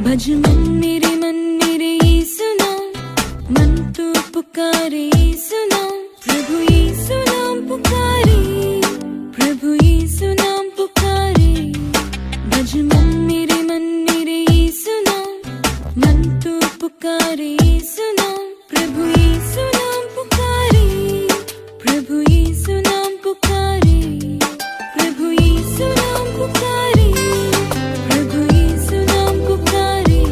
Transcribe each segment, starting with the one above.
भज मन मेरे यीशु नाम, मन तो पुकारे यीशु नाम, प्रभु यीशु नाम पुकारे, प्रभु यीशु नाम पुकारे। भज मन मेरे यीशु नाम, मन तो पुकारे यीशु नाम, प्रभु यीशु नाम पुकारे, प्रभु यीशु नाम पुकारे, प्रभु यीशु नाम पुकारे, प्रभु यीशु नाम पुकारे।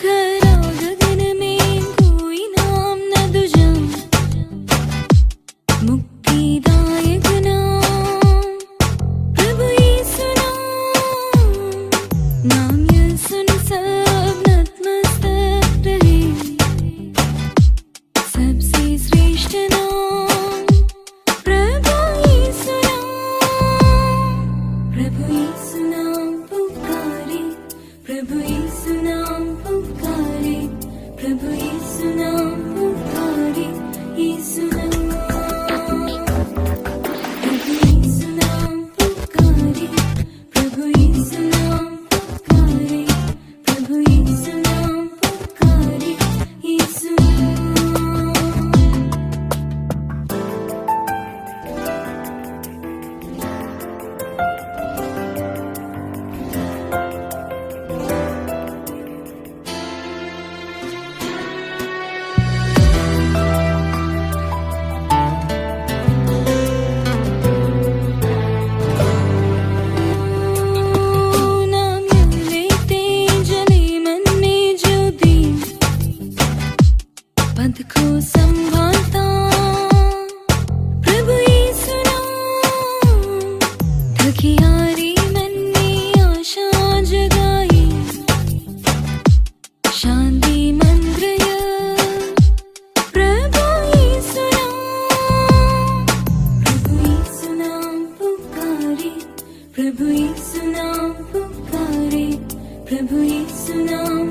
घरा गगन में कोई नाम न दूजा, मुक्तिदायक नाम प्रभु यीशु नाम। नाम ये सुन सब नतमस्तक रहे, सबसे श्रेष्ठ नाम प्रभु यीशु नाम। प्रभु यीशु नाम पुकारे, प्रभु यीशु नाम पुकारे, प्रभु यीशु नाम पुकारे, यीशु नाम, प्रभु यीशु नाम पुकारे, प्रभु यीशु नाम पुकारे, प्रभु यीशु नाम पुकारे, यीशु नाम। नाम लेते जले मन में ज्योति, पद को संभालता प्रभु यीशु नाम। थकियारी मन में आशा जगाए, शांति मंद्रय प्रभु यीशु नाम। प्रभु यीशु नाम पुकारे, प्रभु यीशु नाम पुकारे, प्रभु यीशु नाम